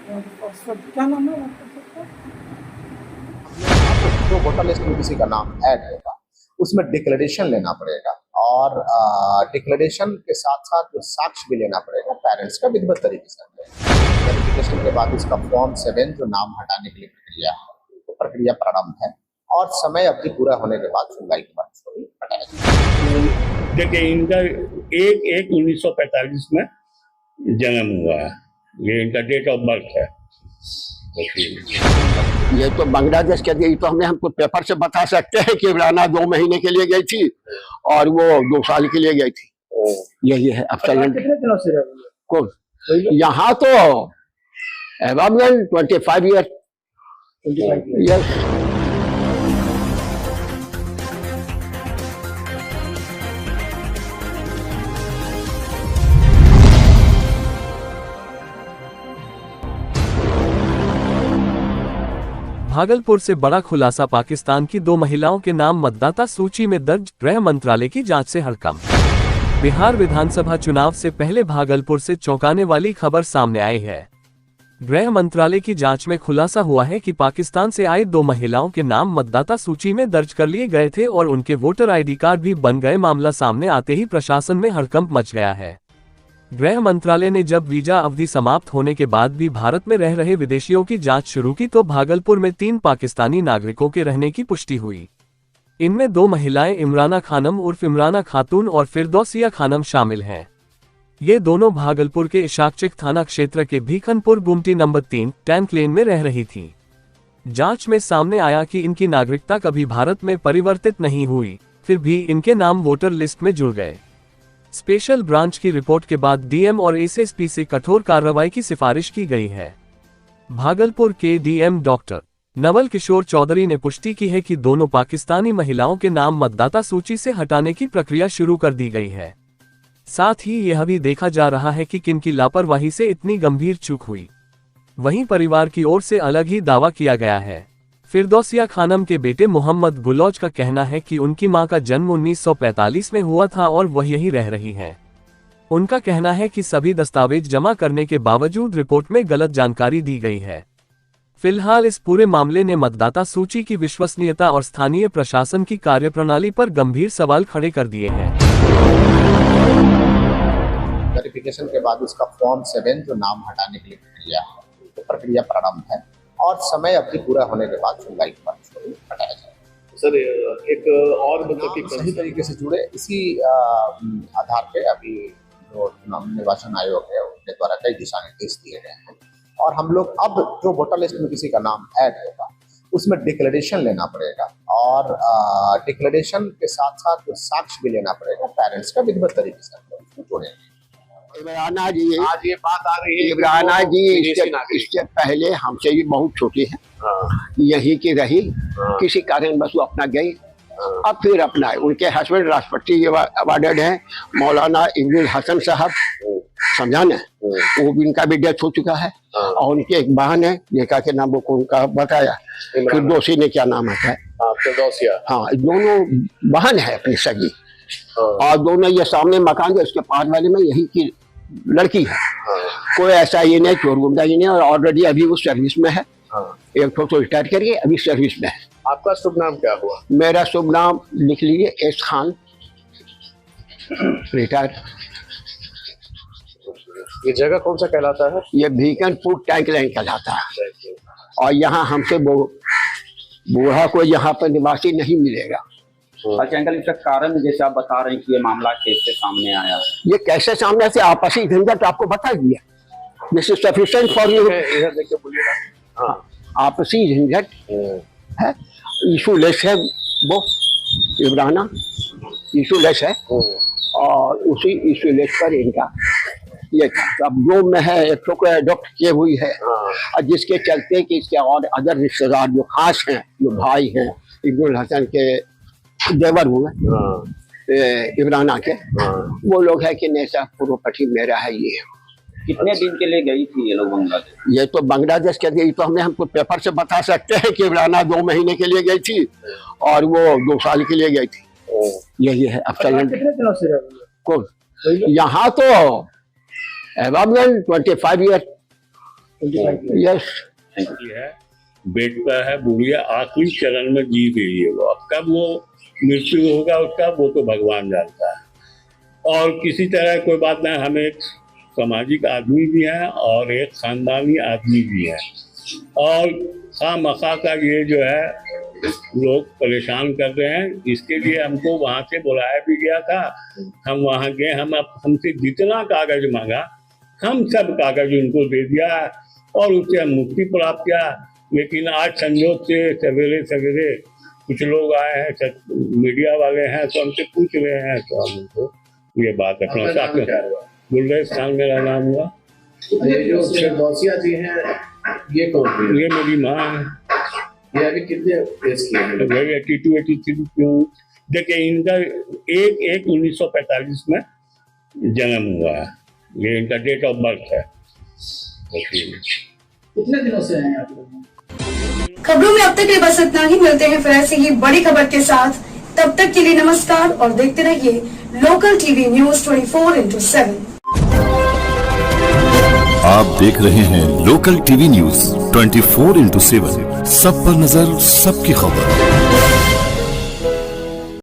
Sir क्या नाम है आपका? जो वोटर लिस्ट में किसी का नाम ऐड होगा उसमें डिक्लेरेशन लेना पड़ेगा और डिक्लेरेशन के साथ साथ जो साक्ष्य भी लेना पड़ेगा पेरेंट्स का विधिवत तरीके से वेरिफिकेशन के बाद उसका फॉर्म 7 जो नाम हटाने के लिए प्रक्रिया है तो प्रक्रिया प्रारंभ है और समय अवधि पूरा होने के बाद सुनवाई के बाद उसको भी हटाया जाएगा। देखिए इनका 1/1/1945 में जन्म हुआ है, ये इनका डेट ऑफ बर्थ है। ये तो बांग्लादेश के लिए तो हमको पेपर से बता सकते हैं कि इमराना 2 महीने के लिए गई थी और वो 2 साल के लिए गई थी। यही है अब कितने दिनों से रह रही है? कौन यहाँ तो एवं 25 ईयर। यस भागलपुर से बड़ा खुलासा, पाकिस्तान की 2 महिलाओं के नाम मतदाता सूची में दर्ज, गृह मंत्रालय की जांच से हड़कंप। बिहार विधानसभा चुनाव से पहले भागलपुर से चौंकाने वाली खबर सामने आई है। गृह मंत्रालय की जांच में खुलासा हुआ है कि पाकिस्तान से आई 2 महिलाओं के नाम मतदाता सूची में दर्ज कर लिए गए थे और उनके वोटर आईडी कार्ड भी बन गए। मामला सामने आते ही प्रशासन में हड़कंप मच गया है। गृह मंत्रालय ने जब वीजा अवधि समाप्त होने के बाद भी भारत में रह रहे विदेशियों की जांच शुरू की तो भागलपुर में 3 पाकिस्तानी नागरिकों के रहने की पुष्टि हुई। इनमें 2 महिलाएं इमराना खानम उर्फ इमराना खातून और फिरदौसिया खानम शामिल हैं। ये दोनों भागलपुर के इशाकचक थाना क्षेत्र के भीखनपुर गुमटी नंबर 3 टैंक लेन में रह रही थी। जांच में सामने आया कि इनकी नागरिकता कभी भारत में परिवर्तित नहीं हुई, फिर भी इनके नाम वोटर लिस्ट में जुड़ गए। स्पेशल ब्रांच की रिपोर्ट के बाद डीएम और एसएसपी से कठोर कार्रवाई की सिफारिश की गई है। भागलपुर के डीएम डॉक्टर नवल किशोर चौधरी ने पुष्टि की है कि दोनों पाकिस्तानी महिलाओं के नाम मतदाता सूची से हटाने की प्रक्रिया शुरू कर दी गई है। साथ ही यह भी देखा जा रहा है कि किनकी लापरवाही से इतनी गंभीर चूक हुई। वहीं परिवार की ओर से अलग ही दावा किया गया है। फिरदौसिया खानम के बेटे मोहम्मद गुलौज का कहना है कि उनकी मां का जन्म 1945 में हुआ था और वह यहीं रह रही हैं। उनका कहना है कि सभी दस्तावेज जमा करने के बावजूद रिपोर्ट में गलत जानकारी दी गई है। फिलहाल इस पूरे मामले ने मतदाता सूची की विश्वसनीयता और स्थानीय प्रशासन की कार्यप्रणाली पर गंभीर सवाल खड़े कर दिए हैं। वेरिफिकेशन के बाद उसका फॉर्म 7 जो नाम हटाने के लिए प्रक्रिया है तो प्रक्रिया प्रारंभ है और समय अवधि पूरा होने के बाद सुनवाई के बाद उसको भी हटाया जाएगा। सर एक और मतलब कि सही तरीके से जुड़े इसी आधार पे अभी जो निर्वाचन आयोग है उनके द्वारा कई दिशा निर्देश दिए गए हैं और हम लोग अब जो वोटर लिस्ट में किसी का नाम ऐड होगा उसमें डिक्लेरेशन लेना पड़ेगा और डिक्लेरेशन के साथ साथ जो साक्ष्य भी लेना पड़ेगा पेरेंट्स का विधिवत तरीके से उसको जोड़ेंगे। इमराना जी, आज ये बात आ रही है इमराना जी इसके इससे पहले हमसे भी बहुत छोटी है, यहीं की रही, किसी कारणवश वो अपना गई, अब फिर अपना उनके हस्बैंड राष्ट्रपति अवार्डेड हैं मौलाना इब्नुल हसन साहब, समझा ना, वो भी इनका भी डेथ हो चुका है और उनकी एक बहन है जिनका के नाम वो उनका बताया फिरदौसी ने क्या नाम है, फिरदौसिया, हाँ दोनों बहन है अपनी सगी और दोनों ये सामने मकान है उसके पास वाले में यही की लड़की है। कोई ऐसा ये नहीं चोर गुंडा ये नहीं और ऑलरेडी अभी वो सर्विस में है, एक तो रिटायर करके अभी सर्विस में है। आपका शुभ नाम क्या हुआ? मेरा शुभ नाम लिख लीजिए एस खान, रिटायर। ये जगह कौन सा कहलाता है? ये भीकनपुर टैंक लाइन कहलाता है और यहाँ हमसे बूढ़ा को यहाँ पर निवासी नहीं मिलेगा। अच्छा अंकल, इसका कारण जैसे आप बता रहे हैं कि ये मामला कैसे सामने आया, ये कैसे सामने से आपसी झंझट आपको बता दिया, this is sufficient for you. इधर देखिए बोलिएगा। हाँ, आपसी झंझट है, इशू लेस है, वो इमराना इशू लेस है और उसी इशू लेस पर इनका ये अब जो में है एक को अडॉप्ट किए हुई है और जिसके चलते कि इसके और अदर रिश्तेदार जो खास हैं, जो भाई हैं इब्नुल हसन के देवर हुए इमराना के, वो लोग है कि नेशा प्रॉपर्टी मेरा है। ये कितने दिन के लिए गई थी ये लोग बांग्लादेश? ये तो बांग्लादेश के लिए तो हमको पेपर से बता सकते हैं कि इमराना 2 महीने के लिए गई थी और वो 2 साल के लिए गई थी। यही है अब कितने दिनों से रह रही है? कौन यहाँ तो एवं 25 ईयर। 25 यस है, बेड पर है, बुढ़िया आखिरी चरण में जी गई है वो। अब कब वो मृत्यु होगा उसका वो तो भगवान जानता है। और किसी तरह कोई बात नहीं, हम एक सामाजिक आदमी भी हैं और एक खानदानी आदमी भी हैं, और खामखा का ये जो है लोग परेशान कर रहे हैं, इसके लिए हमको वहाँ से बुलाया भी गया था। हम वहाँ गए, हमसे जितना कागज मांगा हम सब कागज उनको दे दिया और उससे हम मुक्ति प्राप्त किया। लेकिन आज संयोग से सवेरे सवेरे कुछ लोग आए हैं, मीडिया वाले हैं, तो हमसे पूछ रहे हैं, तो हम उनको ये बात अपना साथ गुलरेज खान मेरा नाम हुआ। ये जो फिरदौसिया जी हैं, ये कौन है? ये मेरी माँ है। ये अभी कितने केस किए हैं? 82, 83 क्यों? देखिए इनका 1/1/1945 में जन्म हुआ है, ये इनका डेट ऑफ बर्थ है। कितने दिनों से हैं आप लोग? खबरों में अब तक ये बस इतना ही। मिलते हैं फिर ऐसे ही बड़ी खबर के साथ। तब तक के लिए नमस्कार और देखते रहिए लोकल टीवी न्यूज 24/7। आप देख रहे हैं लोकल टीवी न्यूज 24/7, सब पर नजर, सबकी खबर।